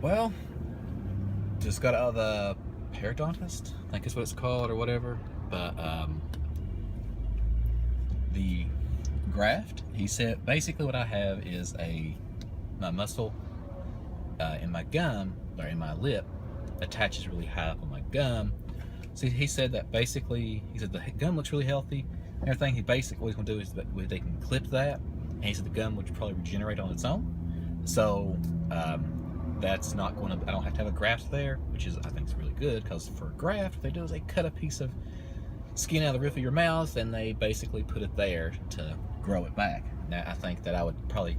Well, just got out of the periodontist, I think is what it's called or whatever. But the graft, he said basically what I have is my muscle in my gum or in my lip attaches really high up on my gum. So he said that basically, he said the gum looks really healthy and everything. He basically what he's gonna do is that they can clip that, and he said the gum would probably regenerate on its own. So that's not going to, I don't have to have a graft there, which is, I think, is really good, because for a graft, what they do is they cut a piece of skin out of the roof of your mouth and they basically put it there to grow it back. Now, I think that I would probably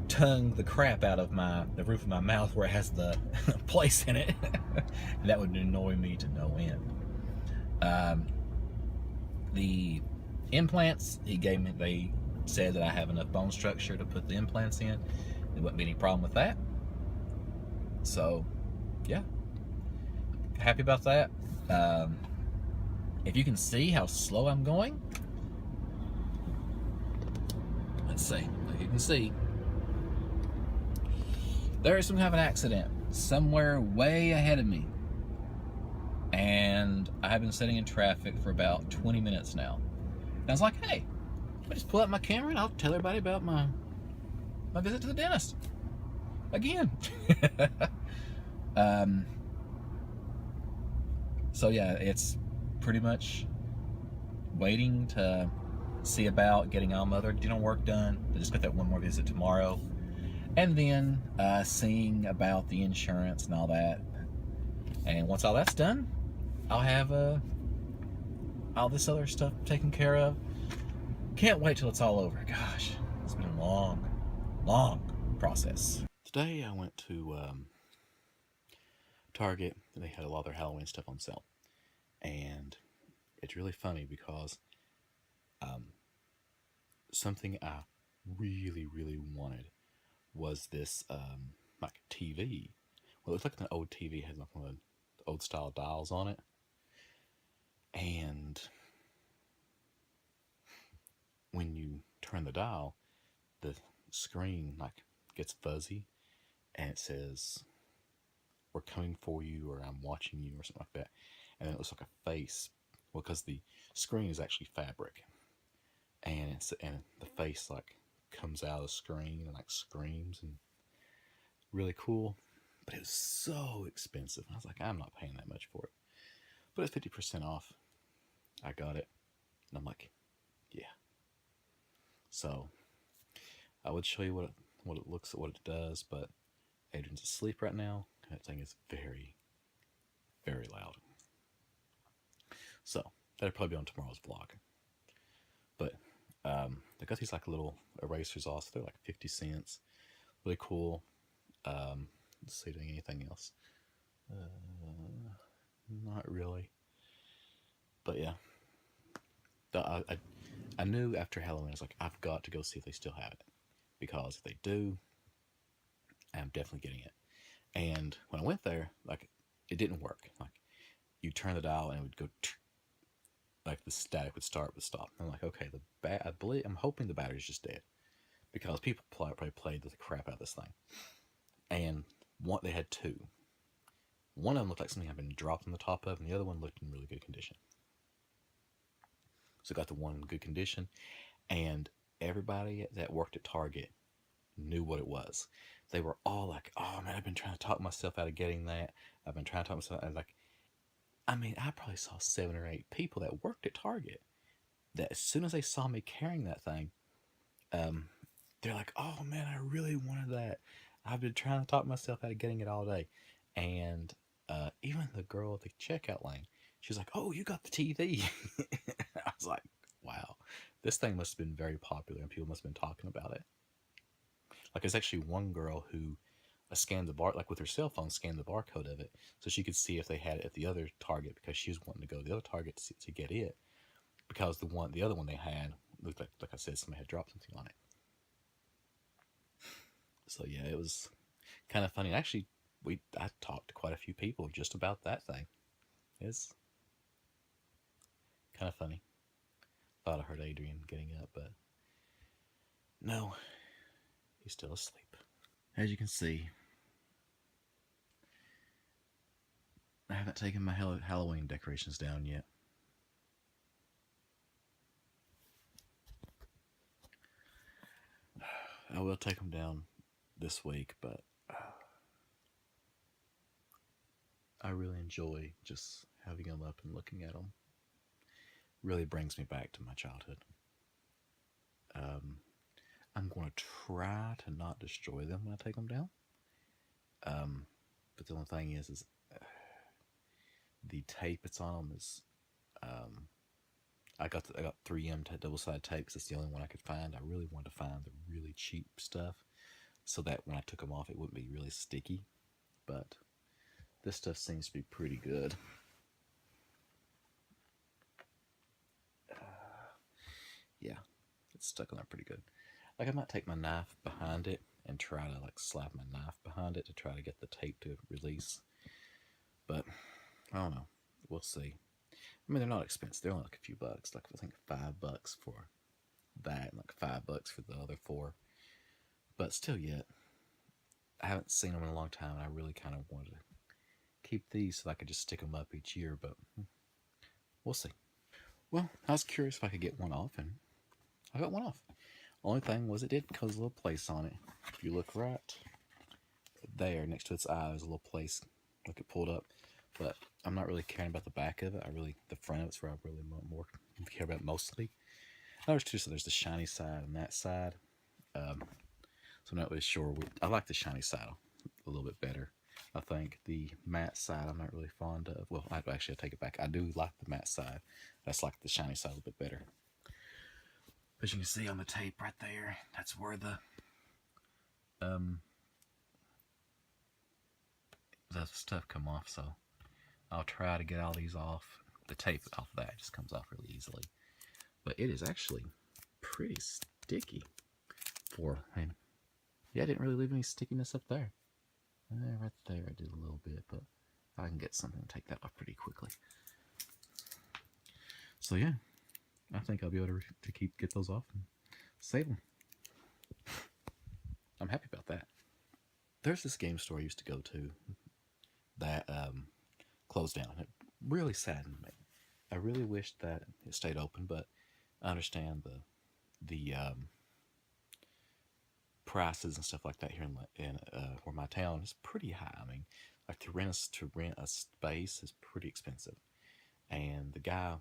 tongue the crap out of the roof of my mouth where it has the place in it. That would annoy me to no end. The implants he gave me, they said that I have enough bone structure to put the implants in. There wouldn't be any problem with that. So, yeah, happy about that. If you can see how slow I'm going, let's see. If you can see, there is some kind of an accident somewhere way ahead of me, and I have been sitting in traffic for about 20 minutes now. And I was like, hey, I'll just pull out my camera and I'll tell everybody about my visit to the dentist again. So yeah, it's pretty much waiting to see about getting all my other dental work done. I just got that one more visit tomorrow, and then seeing about the insurance and all that. And once all that's done, I'll have all this other stuff taken care of. Can't wait till it's all over. Gosh, it's been a long process. Today I went to Target, and they had a lot of their Halloween stuff on sale. And it's really funny because something I really wanted was this like TV. Well, it looks like an old TV, has like one of the old style dials on it, and when you turn the dial, the screen like gets fuzzy, and it says, "We're coming for you," or "I'm watching you," or something like that, and then it looks like a face. Well, because the screen is actually fabric, and the face like comes out of the screen and like screams, and really cool. But it was so expensive. I was like, I'm not paying that much for it. But it's 50% off. I got it. And I'm like, yeah. So I would show you what it looks, what it does, but Adrian's asleep right now. That thing is very loud. So that'll probably be on tomorrow's vlog. But they got these like little erasers also. They're like 50 cents. Really cool. Let's see, doing anything else? Not really. But yeah. I knew after Halloween, I was like, I've got to go see if they still have it. Because if they do, I'm definitely getting it. And when I went there, like, it didn't work. Like, you turn the dial and it would go, like the static would start but stop. I'm like, okay, I'm hoping the battery's just dead, because people probably played the crap out of this thing. And they had two. One of them looked like something had been dropped on the top of, and the other one looked in really good condition. So I got the one in good condition, and everybody that worked at Target knew what it was. They were all like, "Oh man, I've been trying to talk myself out of getting that. I've been trying to talk myself out." Like, I mean, I probably saw 7 or 8 people that worked at Target that as soon as they saw me carrying that thing, they're like, "Oh man, I really wanted that. I've been trying to talk myself out of getting it all day." And even the girl at the checkout lane, she was like, "Oh, you got the TV." I was like, wow, this thing must have been very popular and people must have been talking about it. Like, there's actually one girl who scanned the bar, like with her cell phone, scanned the barcode of it so she could see if they had it at the other Target, because she was wanting to go to the other Target to get it, because the other one they had looked like I said, somebody had dropped something on it. So yeah, it was kind of funny. Actually, I talked to quite a few people just about that thing. It's kind of funny. Thought I heard Adrian getting up, but no, he's still asleep. As you can see, I haven't taken my Halloween decorations down yet. I will take them down this week, but I really enjoy just having them up and looking at them. Really brings me back to my childhood. I'm going to try to not destroy them when I take them down. But the only thing is the tape that's on them is I got 3M double-sided tape because it's the only one I could find. I really wanted to find the really cheap stuff so that when I took them off, it wouldn't be really sticky. But this stuff seems to be pretty good. Yeah, it's stuck on there pretty good. Like I might take my knife behind it and try to like slap my knife behind it to try to get the tape to release. But I don't know. We'll see. I mean, they're not expensive. They're only like a few bucks. Like I think $5 for that, and like $5 for the other 4. But still, yet I haven't seen them in a long time. And I really kind of wanted to keep these so I could just stick them up each year. But we'll see. Well, I was curious if I could get one off, and I got one off. Only thing was it did cause a little place on it. If you look right there next to its eye, there's a little place like it pulled up. But I'm not really caring about the back of it. The front of it's where I really more care about mostly. There's two, so there's the shiny side and that side. So I'm not really sure. I like the shiny side a little bit better. I think the matte side I'm not really fond of. Well, I take it back. I do like the matte side. I just like the shiny side a little bit better. As you can see on the tape right there, that's where the stuff come off. So I'll try to get all these off. The tape off of that just comes off really easily. But it is actually pretty sticky yeah, I didn't really leave any stickiness up there. Right there I did a little bit, but I can get something to take that off pretty quickly. So yeah, I think I'll be able to get those off and save them. I'm happy about that. There's this game store I used to go to that closed down. It really saddened me. I really wished that it stayed open, but I understand the prices and stuff like that here in where my town is pretty high. I mean, like to rent a space is pretty expensive. And the guy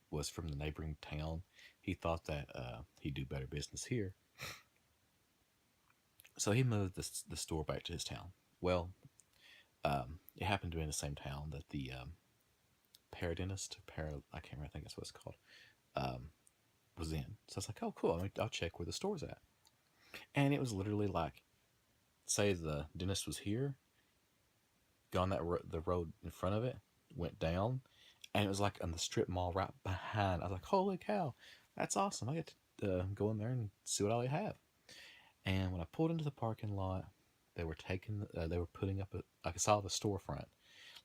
was from the neighboring town. He thought that he'd do better business here, so he moved the store back to his town. Well, it happened to be in the same town that the I can't remember, I think that's what it's called, was in. So I was like, oh, cool. I'll check where the store's at. And it was literally like, say the dentist was here, gone the road in front of it, went down, and it was like on the strip mall right behind. I was like, holy cow, that's awesome. I get to go in there and see what all they have. And when I pulled into the parking lot, they were putting up I saw the storefront.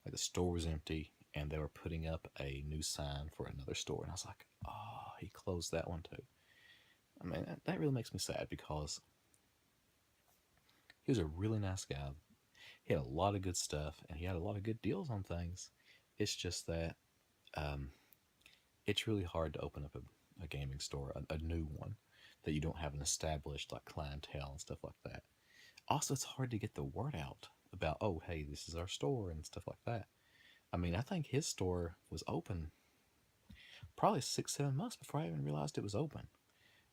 Like the store was empty, and they were putting up a new sign for another store. And I was like, oh, he closed that one too. I mean, that really makes me sad because he was a really nice guy. He had a lot of good stuff, and he had a lot of good deals on things. It's just that it's really hard to open up a gaming store, a new one, that you don't have an established like clientele and stuff like that. Also, it's hard to get the word out about, oh, hey, this is our store and stuff like that. I mean, I think his store was open probably 6-7 months before I even realized it was open.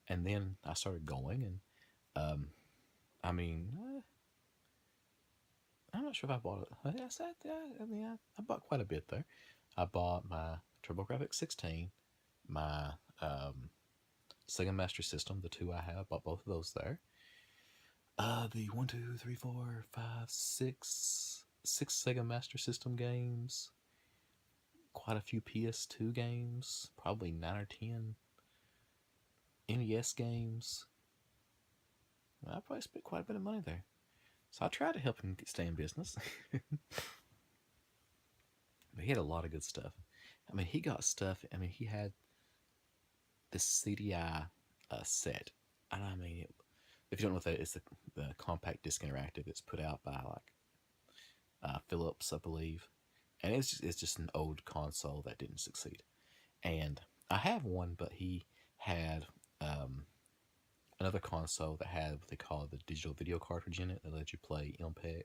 And then I started going, and I mean, I'm not sure if I bought it. I bought quite a bit there. I bought my TurboGrafx 16, my Sega Master System, the 2 I have. I bought both of those there. The 1, 2, 3, 4, 5, 6 Sega Master System games, quite a few PS2 games, probably 9 or 10 NES games. I probably spent quite a bit of money there. So I tried to help him stay in business. But he had a lot of good stuff. I mean, he got stuff. I mean, he had this CDI set. And I mean, if you don't know what that is, the compact disc interactive. It's put out by like Philips, I believe. and it's just an old console that didn't succeed. And I have one, but he had um, another console that had what they call the digital video cartridge in it that let you play MPEG,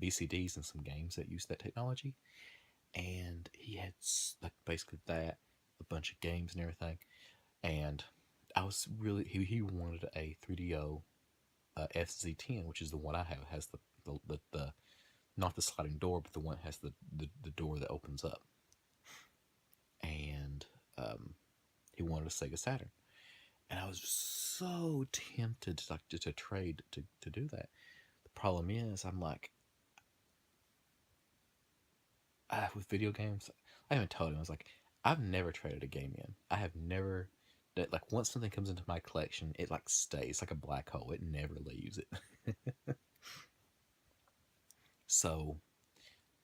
VCDs and some games that used that technology. And he had like basically that, a bunch of games and everything. And I was really he wanted a 3DO FZ10, which is the one I have. It has the not the sliding door, but the one that has the door that opens up. And he wanted a Sega Saturn, and I was so tempted to like to trade to do that. The problem is, I'm like, with video games, I haven't told him. I was like, I've never traded a game in. I have never. That like once something comes into my collection, it like stays like a black hole. It never leaves it. So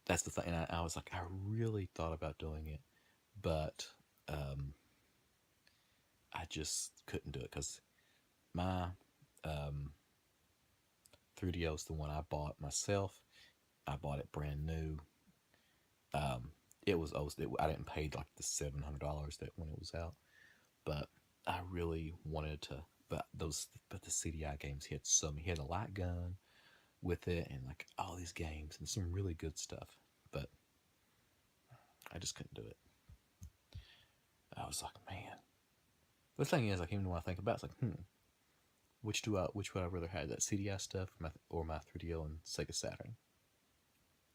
that's the thing. And I was like, I really thought about doing it, but um, I just couldn't do it because my um, 3DO is the one I bought myself. I bought it brand new. Um, it was I didn't pay like the $700 that when it was out, but I really wanted to. But the CDI games, he had a light gun with it and like all these games and some really good stuff, but I just couldn't do it. I was like, man. The thing is, like, even when I think about it, it's like, which would I rather have, that CDI stuff or my 3DO and Sega Saturn?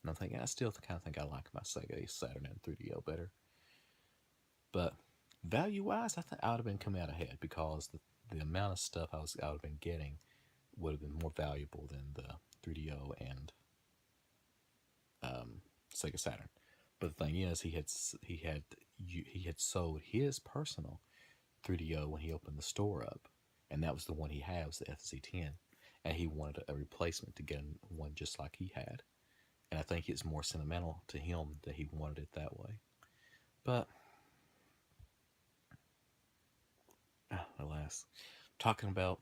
And I'm thinking, I still kind of think I like my Sega Saturn and 3DO better. But value wise, I think I would have been coming out ahead because the amount of stuff I would have been getting would have been more valuable than the 3DO and Sega Saturn. But the thing is, he had sold his personal 3DO when he opened the store up, and that was the one he had, was the FZ10, and he wanted a replacement to get one just like he had. And I think it's more sentimental to him that he wanted it that way. But alas, talking about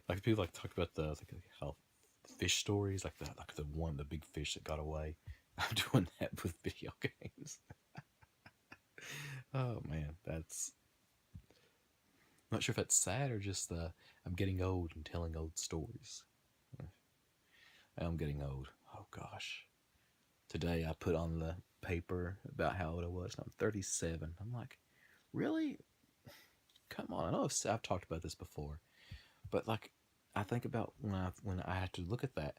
like people like talk about like how fish stories, like the big fish that got away. I'm doing that with video games. Oh man, that's not sure if that's sad or just I'm getting old and telling old stories. I'm getting old. Oh gosh. Today I put on the paper about how old I was. And I'm 37. I'm like, really? Come on. I know I've talked about this before, but like, I think about when I had to look at that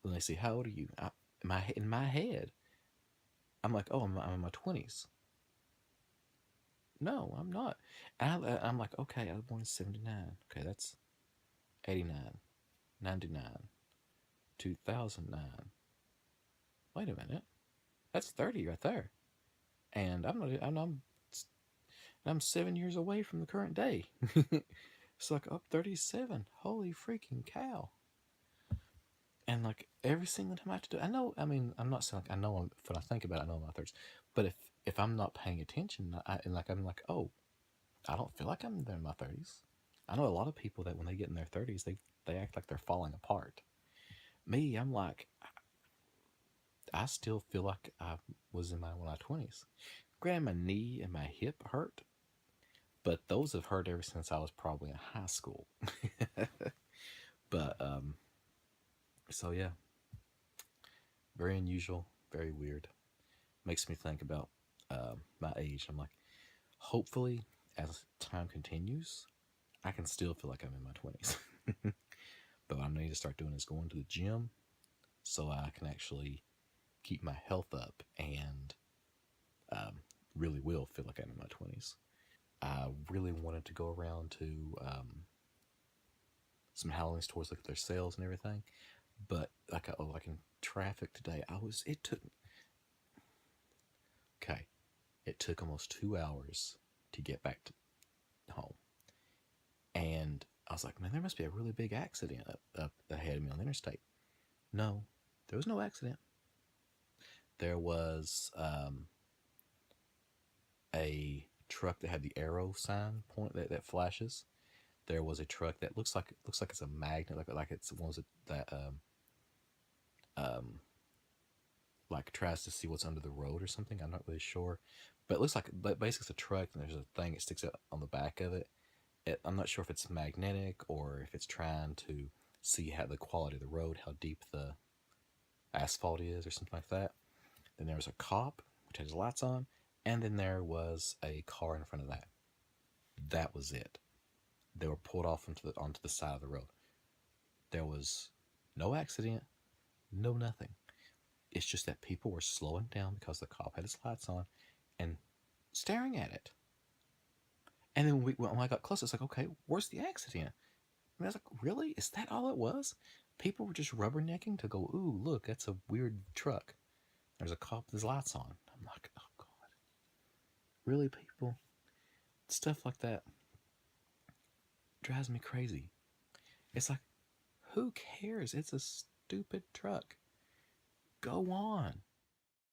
when they say, "How old are you?" In my head, I'm like, "Oh, I'm in my 20s." No, I'm not. I'm like, okay, I was born in 79. Okay, that's 89, 99, 2009. Wait a minute, that's 30 right there, and I'm not. I'm 7 years away from the current day. It's like, up 37. Holy freaking cow. And like every single time I have to do, I know. I mean, I'm not saying like I know. When I think about it, I know I'm in my 30s. But if I'm not paying attention, I'm like, oh, I don't feel like I'm there in my 30s. I know a lot of people that when they get in their 30s, they act like they're falling apart. Me, I'm like, I still feel like I was in my 20s. Granted, my knee and my hip hurt, but those have hurt ever since I was probably in high school. But so yeah, very unusual, very weird. Makes me think about my age. I'm like, hopefully, as time continues, I can still feel like I'm in my 20s. But what I need to start doing is going to the gym so I can actually keep my health up and um, really will feel like I'm in my 20s. I really wanted to go around to some Halloween stores, look at their sales and everything. But like in traffic today, it took, okay, it took almost 2 hours to get back to home. And I was like, man, there must be a really big accident up ahead of me on the interstate. No, there was no accident. There was a truck that had the arrow sign point that flashes. There was a truck that looks like it's a magnet, like it's one was that like tries to see what's under the road or something. I'm not really sure, but it looks like, but basically it's a truck and there's a thing that sticks out on the back of it. I'm not sure if it's magnetic or if it's trying to see how the quality of the road, how deep the asphalt is, or something like that. Then there was a cop which had his lights on, and then there was a car in front of that. That was it. They were pulled off onto the side of the road. There was no accident, no nothing. It's just that people were slowing down because the cop had his lights on and staring at it. And then when I got close, it's like, okay, where's the accident? And I was like, really? Is that all it was? People were just rubbernecking to go, ooh, look, that's a weird truck. There's a cop with his lights on. I'm like, oh, God. Really, people? Stuff like that drives me crazy. It's like, who cares? It's a stupid truck. Go on.